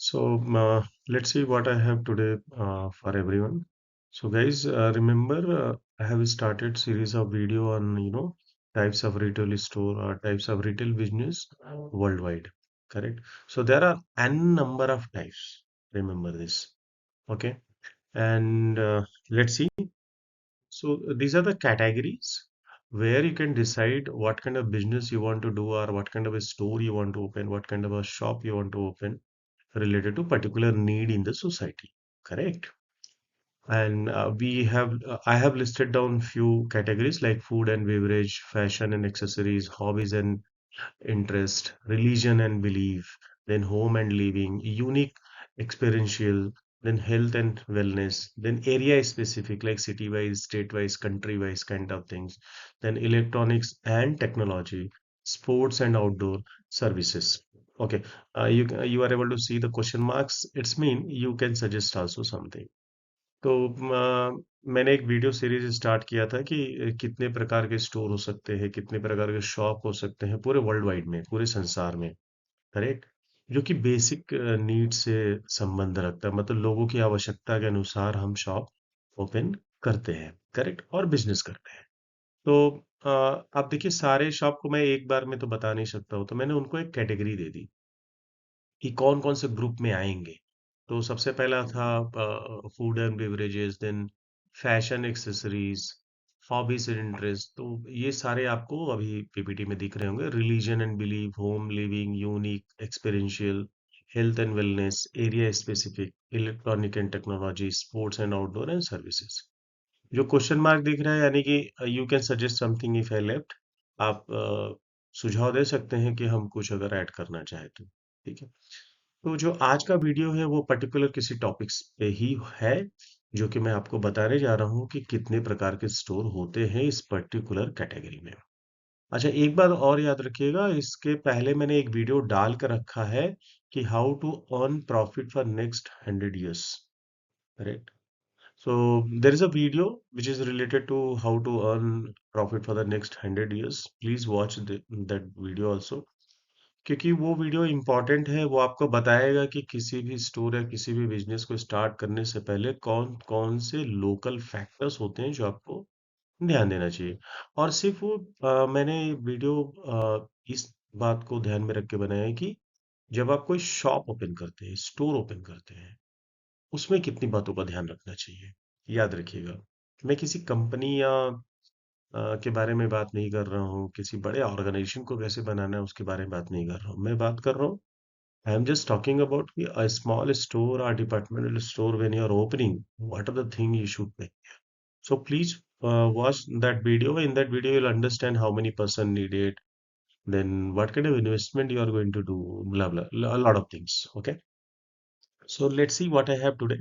So let's see what I have today for everyone. So guys, remember I have started series of video on types of retail store or types of retail business worldwide. Correct. So there are n number of types. Remember this. Okay. And let's see. So these are the categories where you can decide what kind of business you want to do or what kind of a store you want to open, what kind of a shop you want to open related to particular need in the society. Correct. And I have listed down few categories like food and beverage, fashion and accessories, hobbies and interest, religion and belief, then home and living, unique, experiential, then health and wellness, then area specific like city-wise, state-wise, country-wise kind of things, then electronics and technology, sports and outdoor services. Okay, you are able to see the question marks. It's mean you can suggest also something. तो मैंने एक video series start किया था कि कितने प्रकार के store हो सकते हैं, कितने प्रकार के शॉप हो सकते हैं पूरे वर्ल्ड वाइड में, पूरे संसार में। करेक्ट। जो कि बेसिक नीड से संबंध रखता है, मतलब लोगों की आवश्यकता के अनुसार हम शॉप ओपन करते हैं। करेक्ट। और बिजनेस करते हैं। तो आप देखिए सारे शॉप को मैं एक बार में तो बता नहीं सकता हूँ, तो मैंने उनको एक कैटेगरी दे दी कि कौन-कौन से ग्रुप में आएँगे। तो सबसे पहला था food and beverages, then fashion accessories, hobbies and interest. तो ये सारे आपको अभी पीपीटी में दिख रहे होंगे। Religion and belief, home living, unique, experiential, health and wellness, area specific, electronic and technology, sports and outdoor and services. जो क्वेश्चन मार्क दिख रहा है यानी कि you can suggest something if I left. आप सुझाव दे सकते हैं कि हम कुछ अगर ऐड करना चाहें तो। ठीक है। तो जो आज का वीडियो है वो पर्टिकुलर किसी टॉपिक्स पे ही है, जो कि मैं आपको बताने जा रहा हूँ कि कितने प्रकार के स्टोर होते हैं इस पर्टिकुलर कैटेगरी में। अच्छा, एक बात और याद रखिएगा, इसके पहले मैंने एक वीडियो डाल कर रखा है कि how to earn profit for next 100 years। Correct. So there is a video which is related to how to earn profit for the next 100 years. Please watch that video also. क्योंकि वो video important है, वो आपको बताएगा कि किसी भी store या किसी भी बिजनेस को स्टार्ट करने से पहले कौन कौन से लोकल फैक्टर्स होते हैं जो आपको ध्यान देना चाहिए। और सिर्फ वो मैंने वीडियो इस बात को ध्यान में रख के बनाया है कि जब आप कोई शॉप ओपन करते हैं, स्टोर ओपन करते हैं, उसमें कितनी बातों का ध्यान रखना चाहिए। याद रखिएगा, मैं किसी कंपनी या के बारे में बात नहीं कर रहा हूँ, किसी बड़े ऑर्गेनाइजेशन को कैसे बनाना है उसके बारे में बात नहीं कर रहा हूँ। मैं बात कर रहा हूँ, I am just talking about a small store or departmental store when you are opening, what are the thing you should make. So please watch that video. In that video you'll understand how many person needed, then what kind of investment you are going to do, blah blah, a lot of things. Okay, so let's see what I have today.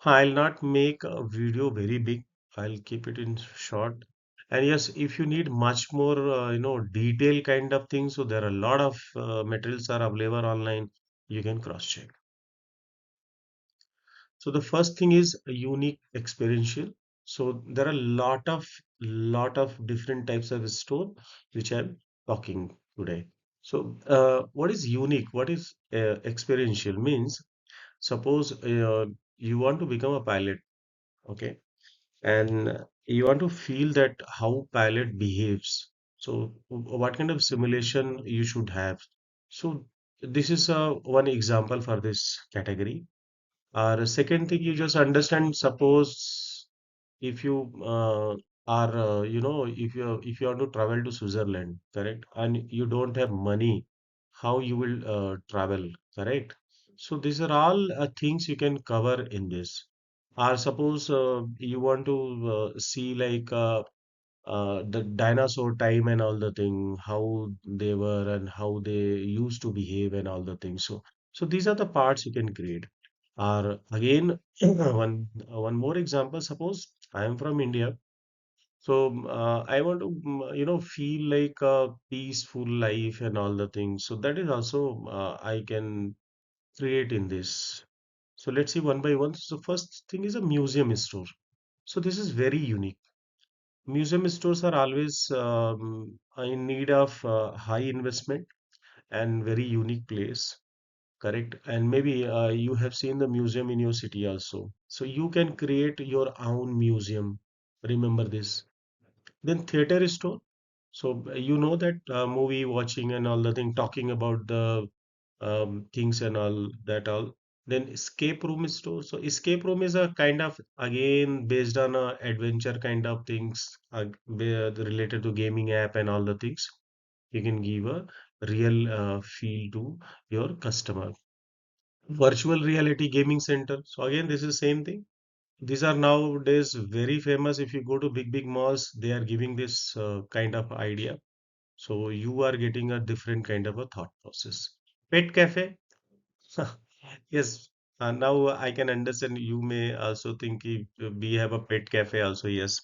I'll not make a video very big. I'll keep it in short. And yes, if you need much more, detail kind of things, so there are a lot of materials are available online. You can cross check. So the first thing is a unique experiential. So there are a lot of different types of store which I'm talking today. So what is unique? What is experiential means? Suppose you want to become a pilot, okay, and you want to feel that how pilot behaves. So what kind of simulation you should have. So this is one example for this category. Or second thing, you just understand. Suppose if you are, if you want to travel to Switzerland, correct, and you don't have money, how you will travel, correct? So these are all things you can cover in this. Or suppose you want to see like the dinosaur time and all the thing, how they were and how they used to behave and all the things. So these are the parts you can create. Or again, one more example. Suppose I am from India, so I want to feel like a peaceful life and all the things. So that is also I can create in this. So let's see one by one. So first thing is a museum store. So this is very unique. Museum stores are always in need of high investment and very unique place. correct? And maybe you have seen the museum in your city also. So you can create your own museum. Remember this. Then theater store. So you know that movie watching and all the thing, talking about the things and all that all. Then escape room store. So escape room is a kind of again based on a adventure kind of things related to gaming app and all the things. You can give a real feel to your customer. Virtual reality gaming center. So again, this is same thing. These are nowadays very famous. If you go to big malls, they are giving this kind of idea. So you are getting a different kind of a thought process. Pet cafe. Yes. Now I can understand you may also think if we have a pet cafe also. Yes.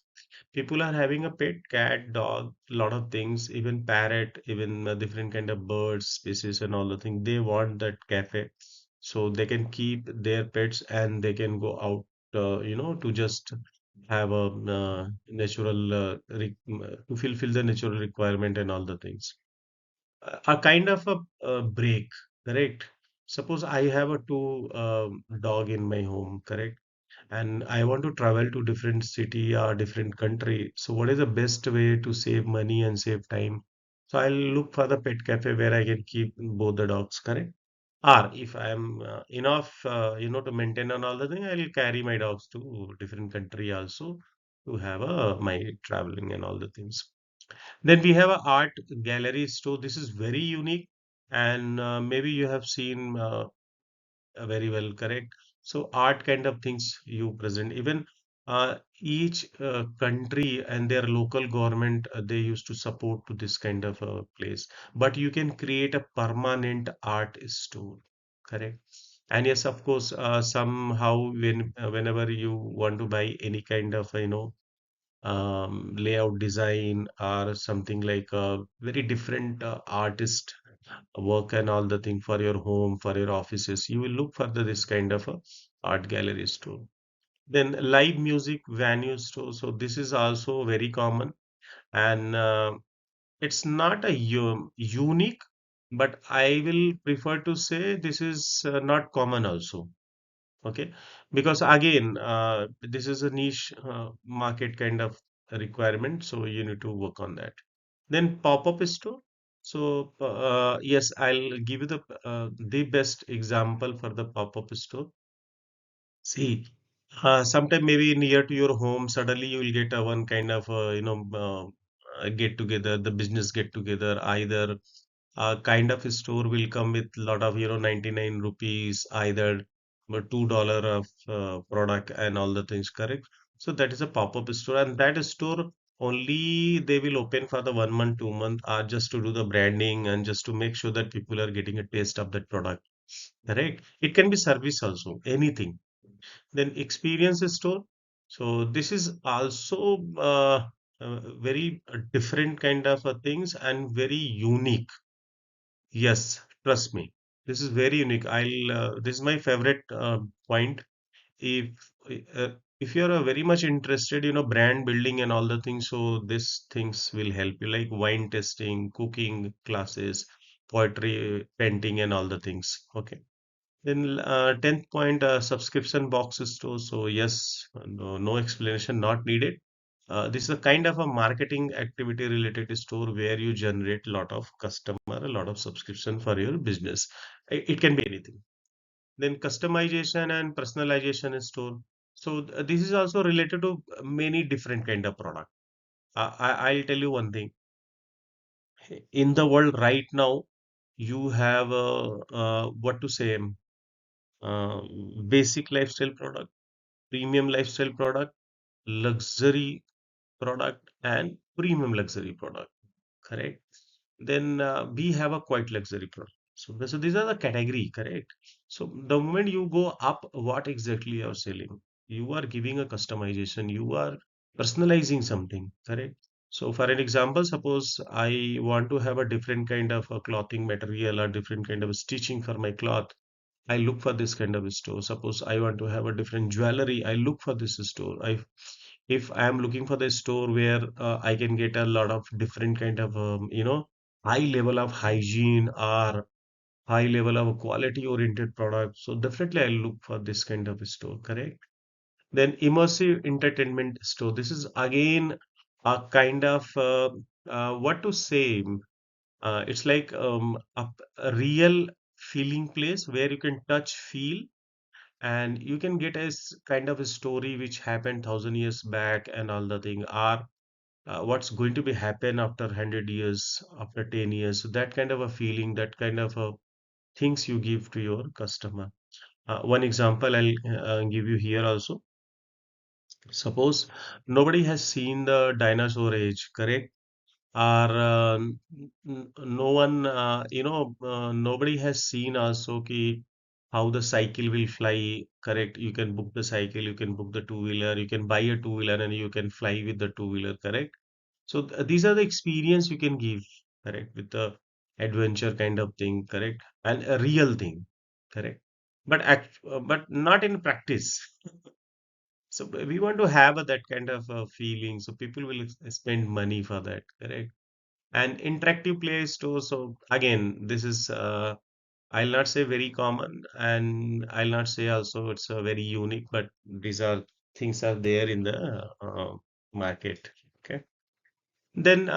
People are having a pet, cat, dog, lot of things, even parrot, even different kind of birds, species and all the things. They want that cafe so they can keep their pets and they can go out, to just have a natural, to fulfill the natural requirement and all the things. A kind of a break, correct? Suppose I have a two dog in my home, correct? And I want to travel to different city or different country. So what is the best way to save money and save time? So I'll look for the pet cafe where I can keep both the dogs, correct? Or if I'm enough, to maintain and all the thing, I'll carry my dogs to different country also to have my traveling and all the things. Then we have a art gallery store. This is very unique, and maybe you have seen very well, correct? So art kind of things you present. Even each country and their local government, they used to support to this kind of a place. But you can create a permanent art store, correct? And yes, of course, somehow whenever you want to buy any kind of layout design or something like a very different artist work and all the thing for your home, for your offices, you will look for this kind of a art gallery store. Then live music venue store. So this is also very common, and it's not a unique, but I will prefer to say this is not common also. Okay, because again, this is a niche market kind of requirement, so you need to work on that. Then pop-up store. So yes, I'll give you the best example for the pop-up store. See, sometime maybe near to your home, suddenly you will get a one kind of get together, the business get together. Either a kind of a store will come with lot of 99 rupees, either $2 of product and all the things, correct? So that is a pop-up store, and that store only they will open for the 1 month, 2 month, just to do the branding and just to make sure that people are getting a taste of that product, correct? It can be service also, anything. Then experience store. So this is also very different kind of things and very unique. Yes, trust me. This is very unique. This is my favorite point. If uh, if you're very much interested, brand building and all the things, so these things will help you, like wine tasting, cooking classes, poetry, painting, and all the things. Okay. Then 10th point, subscription box store. So yes, no explanation not needed. This is a kind of a marketing activity related store where you generate a lot of customer, a lot of subscription for your business. It can be anything. Then customization and personalization store. So this is also related to many different kind of product. I'll tell you one thing. In the world right now, you have what to say, basic lifestyle product, premium lifestyle product, luxury product, and premium luxury product. Correct. Then we have a quite luxury product. So these are the category, correct? So the moment you go up, what exactly you are selling? You are giving a customization, you are personalizing something, correct? So for an example, suppose I want to have a different kind of a clothing material or different kind of stitching for my cloth. I look for this kind of a store. Suppose I want to have a different jewelry, I look for this store. If I am looking for the store where I can get a lot of different kind of high level of hygiene or high level of quality oriented product. So definitely I'll look for this kind of a store, correct? Then immersive entertainment store. This is again a kind of what to say. It's like a real feeling place where you can touch, feel, and you can get a kind of a story which happened 1,000 years back and all the thing, or what's going to be happen after 100 years, after 10 years. So that kind of a feeling, that kind of a things you give to your customer. One example I'll give you here also. Suppose nobody has seen the dinosaur age, correct? Or no one, nobody has seen also ki how the cycle will fly, correct? You can book the cycle, you can book the two-wheeler, you can buy a two-wheeler and you can fly with the two-wheeler, correct? So these are the experience you can give, correct, with the adventure kind of thing, correct, and a real thing, correct, but not in practice. So we want to have that kind of feeling. So people will spend money for that, correct? And interactive play store. So again, this is I'll not say very common, and I'll not say also it's very unique, but these are things are there in the market. Okay. Then,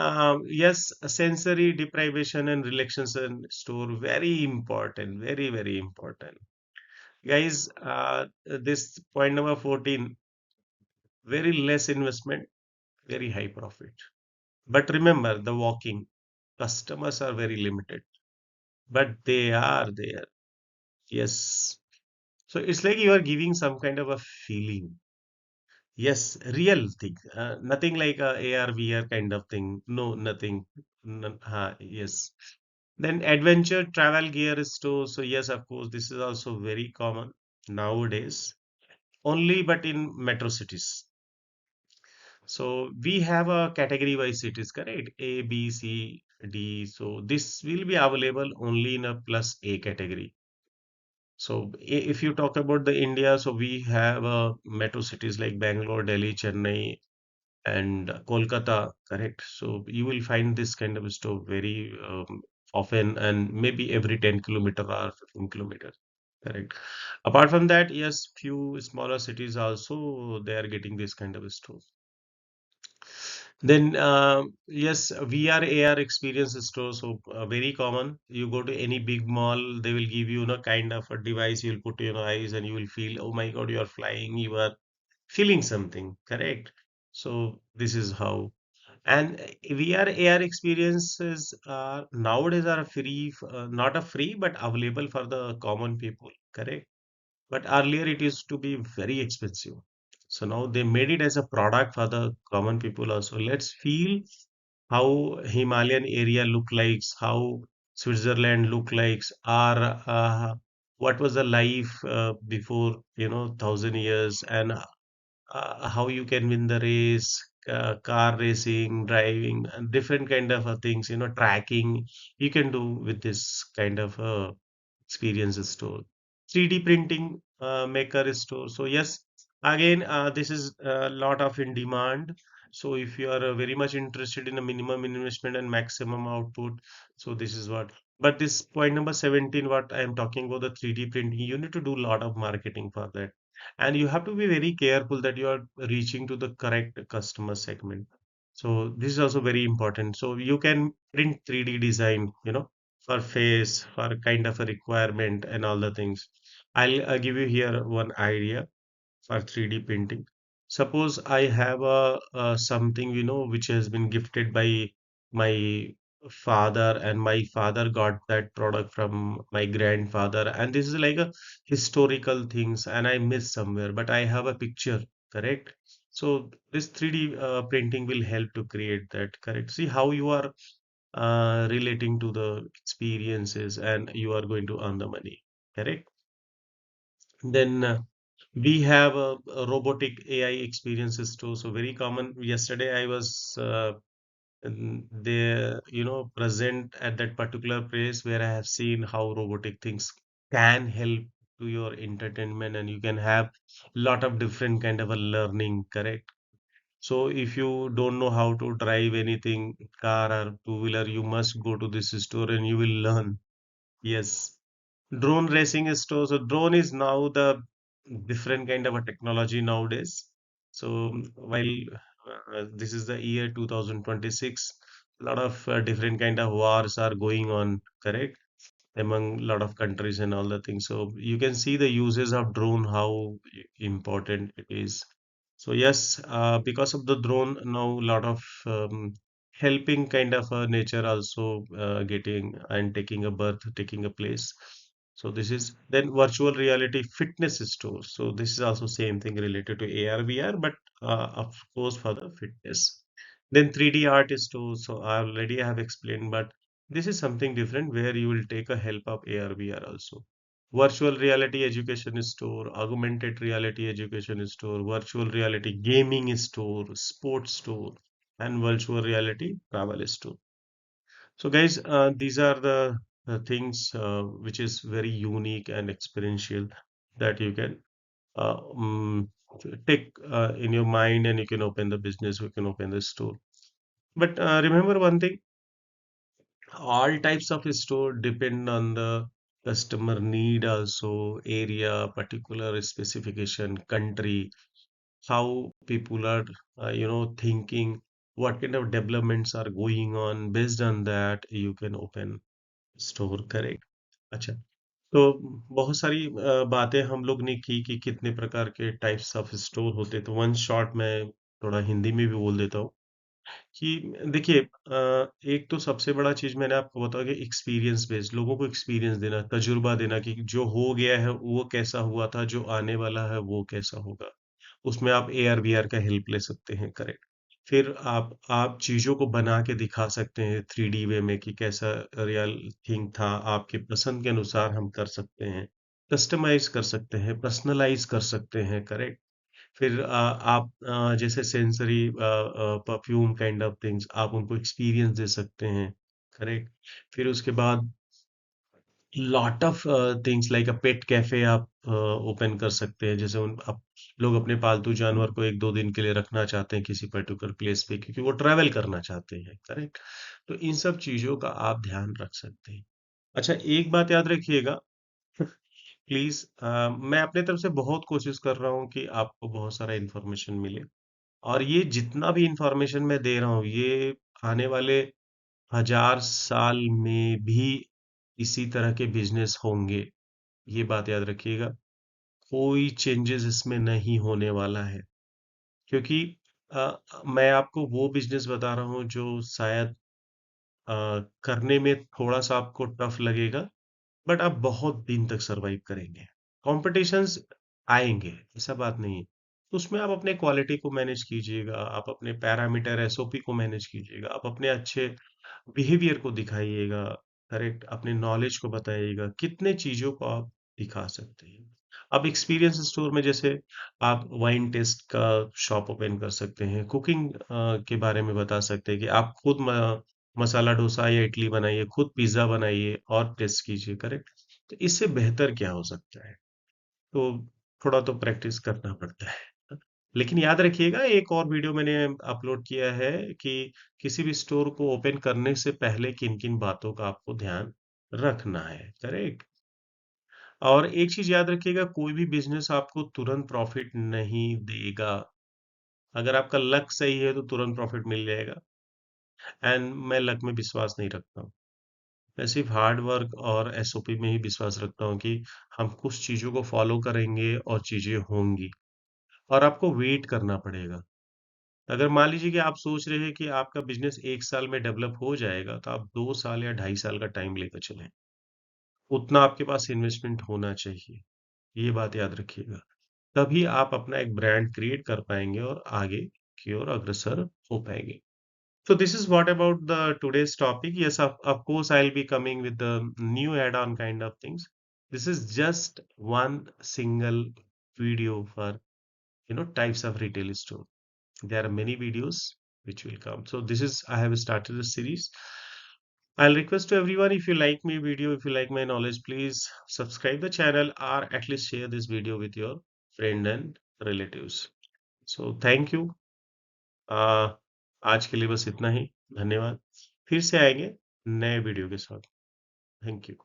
yes, sensory deprivation and relaxation store, very important, very, very important. Guys, this point number 14, very less investment, very high profit. But remember, the walking customers are very limited, but they are there. Yes. So it's like you are giving some kind of a feeling. Yes, real thing. Nothing like a AR, VR kind of thing. No, nothing. Yes. Then adventure travel gear store. So yes, of course, this is also very common nowadays. Only but in metro cities. So we have a category wise cities, correct? A, B, C, D. So this will be available only in a plus A category. So if you talk about the India, so we have metro cities like Bangalore, Delhi, Chennai, and Kolkata, correct? So you will find this kind of store very often and maybe every 10 kilometer or 15 kilometers, correct? Apart from that, yes, few smaller cities also they are getting this kind of store. Then, yes, VR, AR experience store. So, very common. You go to any big mall, they will give you, kind of a device you'll put in your eyes and you will feel, oh my God, you are flying, you are feeling something, correct? So, this is how. And VR, AR experiences nowadays are free, not a free, but available for the common people, correct? But earlier it used to be very expensive. So now they made it as a product for the common people also. Let's feel how Himalayan area look like, how Switzerland look like, or what was the life before 1,000 years, and how you can win the race, car racing, driving, and different kind of things, tracking you can do with this kind of experience store. 3D printing maker store. So yes, again, this is a lot of in demand. So if you are very much interested in a minimum investment and maximum output, so this is what. But this point number 17, what I am talking about, the 3D printing, you need to do a lot of marketing for that. And you have to be very careful that you are reaching to the correct customer segment. So this is also very important. So you can print 3D design, for face, for kind of a requirement and all the things. I'll give you here one idea for 3D printing. Suppose I have a something, which has been gifted by my father, and my father got that product from my grandfather, and this is like a historical things, and I miss somewhere, but I have a picture, correct? So this 3D printing will help to create that, correct? See how you are relating to the experiences, and you are going to earn the money, correct? Then we have a robotic AI experiences too. So very common. Yesterday I was there, present at that particular place where I have seen how robotic things can help to your entertainment, and you can have lot of different kind of a learning, correct? So if you don't know how to drive anything, car or two-wheeler, you must go to this store and you will learn. Yes. Drone racing store. So drone is now the different kind of a technology nowadays. So while this is the year 2026, a lot of different kind of wars are going on, correct? Among a lot of countries and all the things. So you can see the uses of drone, how important it is. So yes, because of the drone, now a lot of helping kind of nature also getting and taking a birth, taking a place. So this is then virtual reality fitness store. So this is also same thing related to AR, VR, but of course for the fitness. Then 3D art store. So I already have explained, but this is something different where you will take a help of AR, VR also. Virtual reality education store, augmented reality education store, virtual reality gaming store, sports store, and virtual reality travel store. So, guys, these are the things which is very unique and experiential that you can take in your mind, and you can open the business, you can open the store. But remember one thing, all types of store depend on the customer need also, area, particular specification, country, how people are thinking, what kind of developments are going on. Based on that you can open store, correct? अच्छा, तो बहुत सारी बातें हम लोग ने की कि कितने प्रकार के टाइप्स ऑफ स्टोर होते, तो वन शॉट मैं थोड़ा हिंदी में भी बोल देता हूँ कि देखिए, एक तो सबसे बड़ा चीज़ मैंने आपको बताया कि एक्सपीरियंस बेस्ड, लोगों को एक्सपीरियंस देना, तजुर्बा देना कि जो हो गया है वो कैसा हुआ था, जो आने वाला है वो कैसा होगा। उसमें आप एआर वीआर का हेल्प ले सकते हैं, करेक्ट। फिर आप चीज़ों को बना के दिखा सकते हैं 3D वे में कि कैसा रियल थिंग था, आपके पसंद के अनुसार हम कर सकते हैं, कस्टमाइज कर सकते हैं, पर्सनलाइज कर सकते हैं, करेक्ट। फिर आप जैसे sensory perfume kind of things आप उनको एक्सपीरियंस दे सकते हैं, करेक्ट। फिर उसके बाद lot of things like a pet cafe आप ओपन कर सकते हैं, जैसे उन आप लोग अपने पालतू जानवर को 1-2 दिन के लिए रखना चाहते हैं किसी पर्टिकुलर प्लेस पे, क्योंकि वो ट्रैवल करना चाहते हैं, करेक्ट। तो इन सब चीजों का आप ध्यान रख सकते हैं। अच्छा, एक बात याद रखिएगा, प्लीज, मैं अपने तरफ से बहुत कोशिश कर रहा हूँ कि आपको बहुत सारा इंफॉर्मेशन मिले, और ये जितना भी इंफॉर्मेशन मैं दे रहा हूँ, ये आने वाले 1000 साल में भी इसी तरह के बिजनेस होंगे। ये बात याद रखिएगा, कोई चेंजेस इसमें नहीं होने वाला है, क्योंकि मैं आपको वो बिजनेस बता रहा हूँ जो शायद करने में थोड़ा सा आपको टफ लगेगा, बट आप बहुत दिन तक सरवाइव करेंगे। कॉम्पिटिशन्स आएंगे, ऐसा बात नहीं है। तो उसमें आप अपने क्वालिटी को मैनेज कीजिएगा, आप अपने पैरामीटर एसओपी को मैनेज कीजिएगा, आप अपने अच्छे बिहेवियर को दिखाइएगा, करेक्ट, अपने नॉलेज को बताइएगा, कितने चीजों को आप दिखा सकते हैं। अब एक्सपीरियंस स्टोर में जैसे आप वाइन टेस्ट का शॉप ओपन कर सकते हैं, कुकिंग के बारे में बता सकते हैं कि आप खुद मसाला डोसा या इडली बनाइए, खुद पिज्जा बनाइए और टेस्ट कीजिए, करेक्ट। तो इससे बेहतर क्या हो सकता है? तो थोड़ा तो प्रैक्टिस करना पड़ता है। लेकिन याद रखिएगा, एक और वीडियो मैंने अपलोड किया है कि किसी भी स्टोर को ओपन करने से पहले किन-किन बातों का आपको ध्यान रखना है, करेक्ट? और एक चीज़ याद रखिएगा, कोई भी बिज़नेस आपको तुरंत प्रॉफ़िट नहीं देगा। अगर आपका लक सही है तो तुरंत प्रॉफ़िट मिल जाएगा, एंड मैं लक में विश्वास नहीं रखता हूँ। मैं सिर्फ़ हार्ड वर्क और एसओपी में ही विश्वास रखता हूँ कि हम कुछ चीज़ों को फ़ॉलो करेंगे और चीज़ें होंगी, और आपको वेट करना पड़ेगा। अगर मान लीजिए कि आप सोच रहे हैं कि आपका बिज़नेस 1 साल में डेवलप हो जाएगा, तो आप 2 साल या ढाई साल का टाइम लेकर चलें। उतना आपके पास इन्वेस्टमेंट होना चाहिए, ये बात याद रखिएगा। तभी आप अपना एक ब्रांड क्रिएट कर पाएँगे और आगे की ओर अग्रसर हो पाएँगे। So this is what about the today's topic. Yes, of course, I'll be coming with the new add-on kind of things. This is just one single video for types of retail store. There are many videos which will come. So this is I have started a series. I'll request to everyone, if you like my video, if you like my knowledge, please subscribe the channel or at least share this video with your friend and relatives. So thank you. आ, आज के लिए बस इतना ही। धन्यवाद। फिर से आएंगे नए वीडियो के साथ। Thank you.